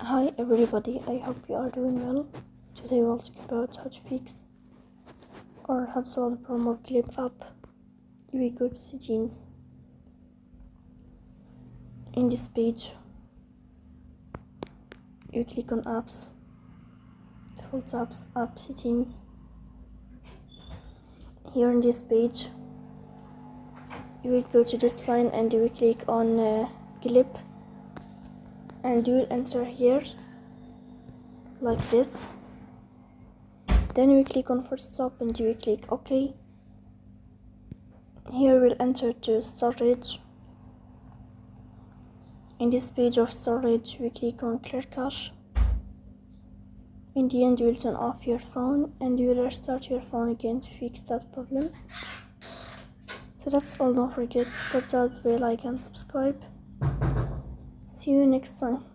Hi everybody, I hope you are doing well. Today we'll talk about how to fix or how to solve the problem of Glip app. We go to settings. In this page, you click on apps, default apps, app settings. Here in this page, you will go to this sign and you will click on Glip, and you will enter here like this. Then you will click on first stop and you will click OK. Here we'll enter to storage. In this page of storage, we click on clear cache. In the end, you will turn off your phone and you will restart your phone again to fix that problem. So that's all. Don't forget to support us by like and subscribe. See you next time.